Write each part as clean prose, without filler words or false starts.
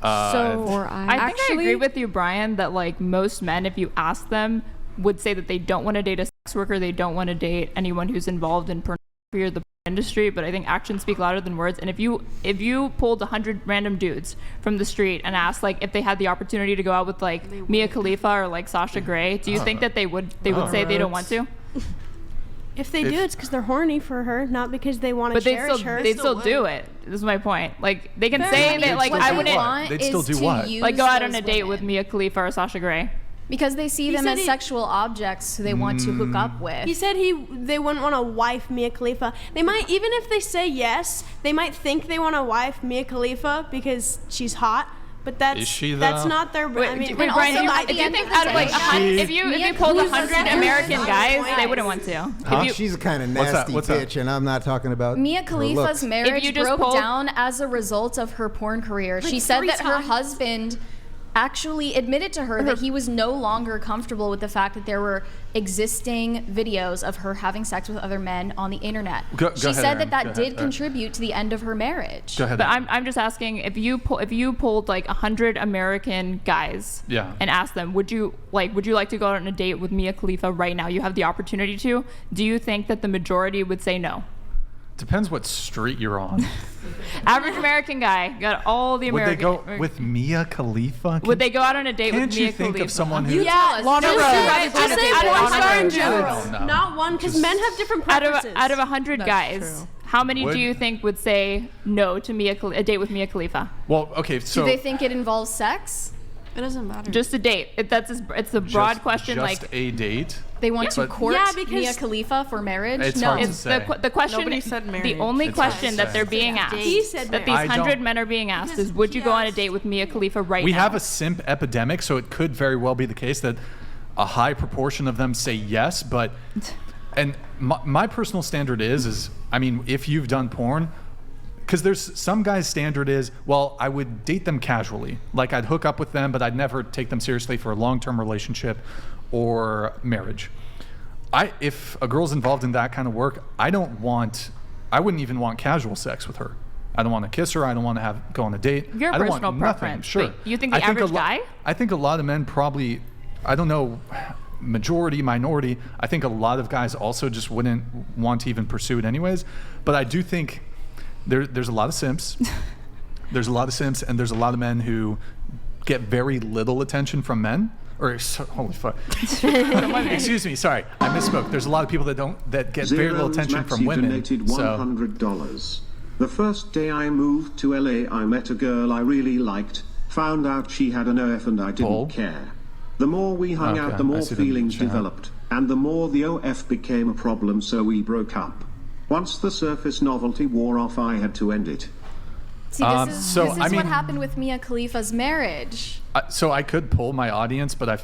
I think I agree with you, Brian, that like most men, if you ask them, would say that they don't want to date a sex worker, they don't want to date anyone who's involved in pornography or the industry, but I think actions speak louder than words. And if you pulled 100 random dudes from the street and asked like if they had the opportunity to go out with like Mia Khalifa or like Sasha Grey, do you think that they would say they don't want to? If they do, it's because they're horny for her, not because they want to cherish her. They'd still do it. This is my point. Like they can say that like I wouldn't. They'd still do what? Like go out on a date with Mia Khalifa or Sasha Grey. Because they see them as sexual objects who they want to hook up with. He said they wouldn't want to wife Mia Khalifa. They might, even if they say yes, they might think they want to wife Mia Khalifa because she's hot. But Is she, that's not their. Brian, if you think out of like if you pulled 100 American guys, they wouldn't want to. She's a kind of nasty bitch, and I'm not talking about Mia Khalifa's marriage broke down as a result of her porn career. She said that her husband actually admitted to her that he was no longer comfortable with the fact that there were existing videos of her having sex with other men on the internet. She said that did contribute to the end of her marriage. Go ahead. But I'm just asking, if you pulled like 100 American guys and asked them, would you like to go out on a date with Mia Khalifa right now? You have the opportunity to. Do you think that the majority would say no? Depends what street you're on. Average American guy, got all the American. Would they go with Mia Khalifa? Would they go out on a date with Mia Khalifa? Can't you think of someone who? Lana Rhoades. Just say porn star in general, not one, because men have different preferences. Out of 100 guys, how many do you think would say no to a date with Mia Khalifa? Well, okay, so do they think it involves sex? It doesn't matter. Just a date. It's a broad question. Just a date. They want to court Mia Khalifa for marriage? It's hard to say. The question. Nobody said marriage. The only question that they're being asked, that these 100 men are being asked, is would you go on a date with Mia Khalifa right now? We have a simp epidemic, so it could very well be the case that a high proportion of them say yes, but and my personal standard is I mean, if you've done porn, because there's some guys' standard is, well, I would date them casually. Like I'd hook up with them, but I'd never take them seriously for a long-term relationship or marriage. If a girl's involved in that kind of work, I wouldn't even want casual sex with her. I don't want to kiss her. I don't want to go on a date. Your I don't personal want preference. Nothing. Sure. But you think the average guy? I think a lot of men probably, I don't know, majority, minority, I think a lot of guys also just wouldn't want to even pursue it anyways. But I do think there's a lot of simps. There's a lot of simps, and there's a lot of men who get very little attention from men. Holy fuck. Excuse me, sorry, I misspoke. There's a lot of people that get very little attention from women. Donated $100. The first day I moved to LA, I met a girl I really liked, found out she had an OF and I didn't care. The more we hung out, the more feelings developed, and the more the OF became a problem, so we broke up. Once the surface novelty wore off, I had to end it. See, this is what happened with Mia Khalifa's marriage. So I could poll my audience, but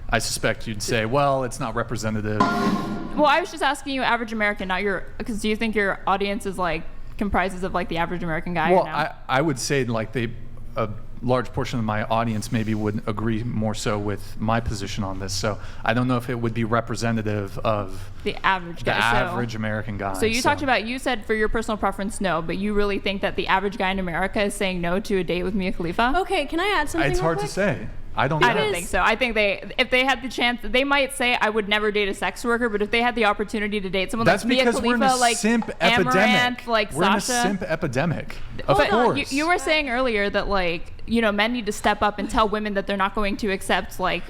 I suspect you'd say, well, it's not representative. Well, I was just asking you, average American, not because do you think your audience is like comprises of like the average American guy? Well, I would say like a large portion of my audience maybe would agree more so with my position on this. So I don't know if it would be representative of the average guy. The average American guy. So you said for your personal preference, no, but you really think that the average guy in America is saying no to a date with Mia Khalifa? Okay, can I add something? It's hard to say. I don't think so. I think if they had the chance, they might say, I would never date a sex worker, but if they had the opportunity to date someone like Mia Khalifa, like simp Amaranth, like we're Sasha. in a simp epidemic. Of course. You were saying earlier that like, men need to step up and tell women that they're not going to accept like,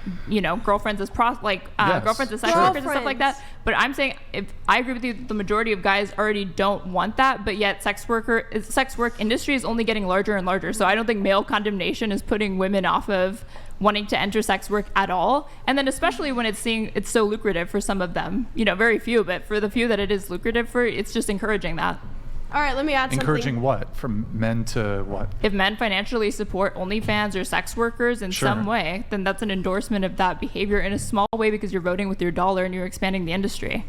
girlfriends as girlfriends as sex workers and stuff like that. But I'm saying, if I agree with you, the majority of guys already don't want that, but yet sex work industry is only getting larger and larger. So I don't think male condemnation is putting women off of wanting to enter sex work at all. And then especially when it's so lucrative for some of them, very few, but for the few that it is lucrative for, it's just encouraging that. All right, let me add something. Encouraging what? From men to what? If men financially support OnlyFans or sex workers in some way, then that's an endorsement of that behavior in a small way because you're voting with your dollar and you're expanding the industry.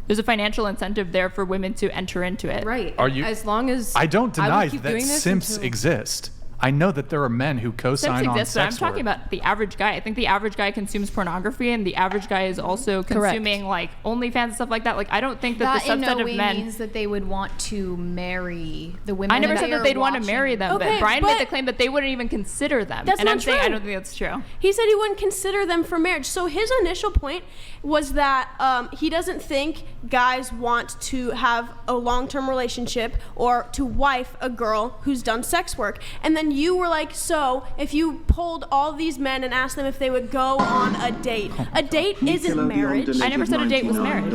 There's a financial incentive there for women to enter into it. Right. As long as I don't deny that simps exist. I know that there are men who co-sign on sex but I'm work. talking about the average guy. I think the average guy consumes pornography, and the average guy is also consuming like OnlyFans and stuff like that. Like I don't think that the subset in no of way men means that they would want to marry the women. I never said that they'd want to watching. marry them, Okay, but Brian made but the claim that they wouldn't even consider them. That's and not I'm saying I true. don't think that's true. He said he wouldn't consider them for marriage. So his initial point was that he doesn't think guys want to have a long-term relationship or to wife a girl who's done sex work. And then you were like, so if you polled all these men and asked them if they would go on a date isn't marriage. I never said a date was marriage.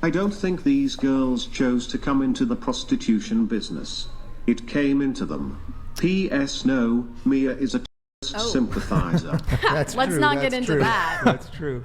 I don't think these girls chose to come into the prostitution business. It came into them. P.S. No, Mia is a sympathizer. That's Let's true, not that's get into true. that. That's true.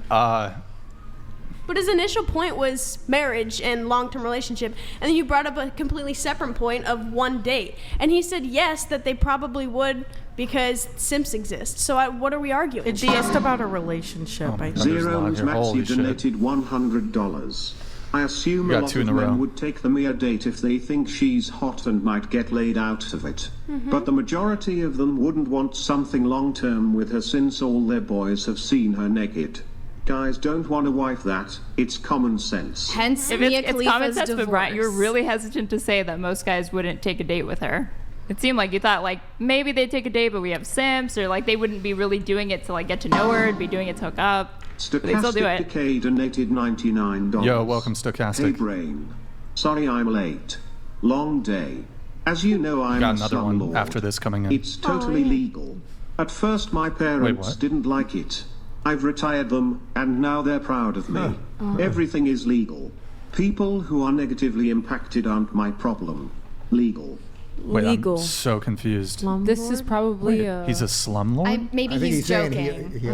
But his initial point was marriage and long-term relationship, and then you brought up a completely separate point of one date. And he said yes, that they probably would because simps exist. So what are we arguing? It's just about a relationship. I think. Zero's Maxi donated $100. I assume a lot of men would take the Mia date if they think she's hot and might get laid out of it. But the majority of them wouldn't want something long-term with her since all their boys have seen her naked. Guys don't want a wife that. It's common sense. Hence, If Mia it's common Khalifa's sense, but Brian, you were divorce. really hesitant to say that most guys wouldn't take a date with her. It seemed like you thought like maybe they'd take a date, but we have simps, or like they wouldn't be really doing it to like get to know her, and be doing it to hook up. They still do Stochastic it. Decay donated $99. Yo, welcome, Stochastic. Hey brain. Sorry I'm late. Long day. As you know, I'm Got a another one slumlord. after this coming in. It's totally legal. At first my parents what? didn't like it. I've retired them, and now they're proud of me. Everything is legal. People who are negatively impacted aren't my problem. Legal. Wait, Legal. I'm so confused. This is probably He's a slumlord? Maybe I think he's saying joking.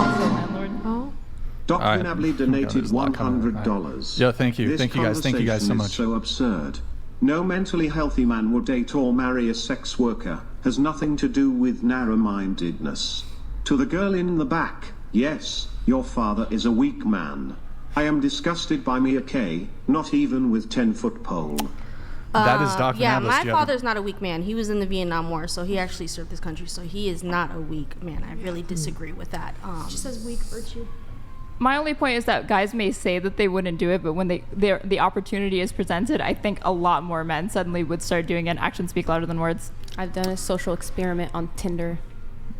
Dr. Navly donated $100. Yeah, thank you. This Thank you guys so conversation much. is so absurd. No mentally healthy man would date or marry a sex worker. Has nothing to do with narrow-mindedness. To the girl in the back, yes, your father is a weak man. I am disgusted by Mia K, not even with 10-foot pole. That is Dr. Yeah, Navlis. my Do you have a- father's not a weak man. He was in the Vietnam War, so he actually served his country. So he is not a weak man. I really disagree with that. She says weak virtue. My only point is that guys may say that they wouldn't do it, but when the opportunity is presented, I think a lot more men suddenly would start doing it. And actions speak louder than words. I've done a social experiment on Tinder.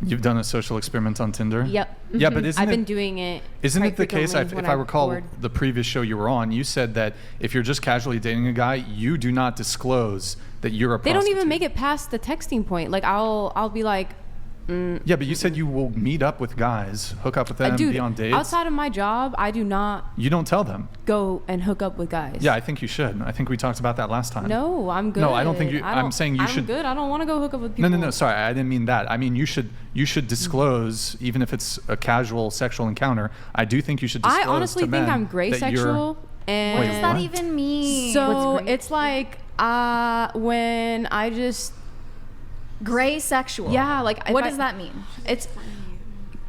You've done a social experiment on Tinder? Yep. Yeah, but isn't I've it, been doing it. Isn't quite it the case, frequently if when I I'm recall bored. the previous show you were on, you said that if you're just casually dating a guy, you do not disclose that you're a They prostitute. don't even make it past the texting point. Like I'll be like, Yeah, but you said you will meet up with guys, hook up with them, dude, be on dates. outside of my job, I do not You don't tell them. go and hook up with guys. Yeah, I think you should. I think we talked about that last time. No, I'm good. No, I don't think you- I'm saying you should- I'm good. I don't want to go hook up with No, people. no, no. Sorry, I didn't mean that. I mean you should disclose, even if it's a casual sexual encounter. I do think you should disclose. I honestly to think men I'm gray that you're- sexual. And Wait, What does that what? even mean? So it's like when I just Gray sexual. Yeah, like if What I- does that mean? It's.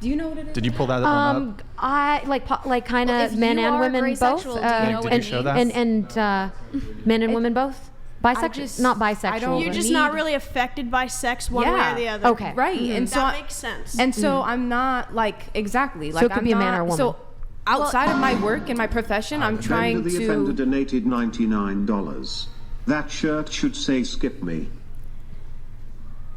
Do you know what it is? Did you pull that one up? I like kind Well, of if men you and are women gray both. sexual, do you know Did what you it show means? that? And men and women both. Bisexual, just- not I bisexual. don't- You're but- just not really affected by sex one way Yeah. or the other. Okay. Right, and so That makes sense. And so I'm not like exactly like it could I'm be a not, man or a woman. So outside of my work and my profession, I'm trying Bender the Offender to. donated $99. That shirt should say skip me.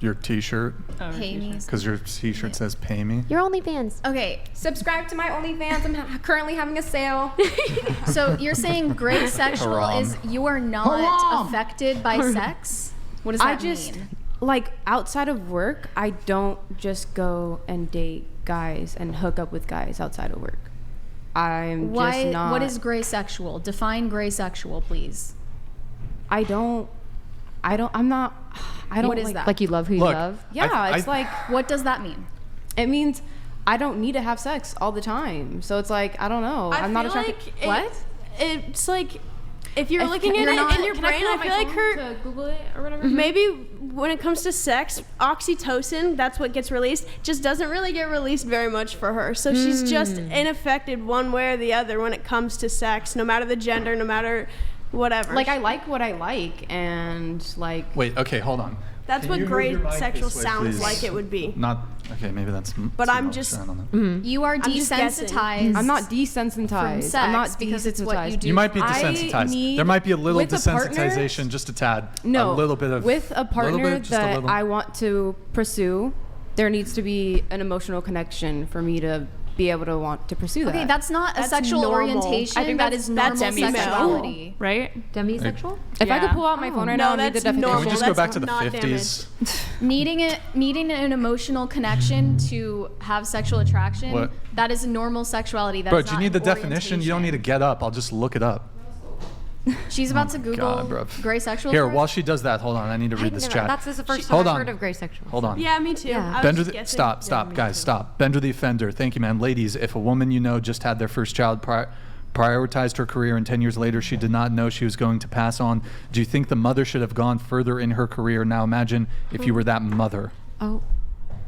Your T-shirt, Pay me. because your T-shirt says "Pay me." Your OnlyFans. Okay, Subscribe to my OnlyFans. I'm currently having a sale. so you're saying gray sexual Haram. is you are not affected by sex? What does that I just mean? like outside of work, I don't just go and date guys and hook up with guys outside of work. I'm Why? just not. What is gray sexual? Define gray sexual, please. I'm not. I don't. What is like, that? Like you love who you Look, love. Yeah, it's like What does that mean? it means I don't need to have sex all the time. So it's like I don't know. I'm not attracted. What? It's like if you're looking at You're it not- in your can brain, pull I out feel my like phone her. to Google it or whatever. Maybe when it comes to sex, oxytocin, that's what gets released, just doesn't really get released very much for her. So she's just unaffected one way or the other when it comes to sex, no matter the gender, no matter whatever. Like I like what I like, and like Wait, okay, hold on. That's what great sexual sounds like it would be. Not okay. Maybe that's. But I'm just. You are desensitized. I'm not desensitized. From sex I'm not because it's what you do. You might be desensitized. There might be a little desensitization, just a tad. No, a little bit of. With a partner that I want to pursue, there needs to be an emotional connection for me to be able to want to pursue that. Okay, that's not a sexual orientation. I think that is normal sexuality, right? Demisexual? If I could pull out my phone right now and read the definition. Can we just go back to the 50s? Needing an emotional connection to have sexual attraction, that is a normal sexuality. That's Bro, do you need the definition? You don't need to get up. I'll just look it up. She's about to Google gray sexual. Here, while she does that, hold on. I need to read this chat. That's the first time I've heard of gray sexual. Hold on. Yeah, me too. Yeah. Stop, guys, stop. Bender the offender. Thank you, man. Ladies, if a woman you know just had their first child, prioritized her career, and 10 years later she did not know she was going to pass on, do you think the mother should have gone further in her career? Now imagine if you were that mother. Oh.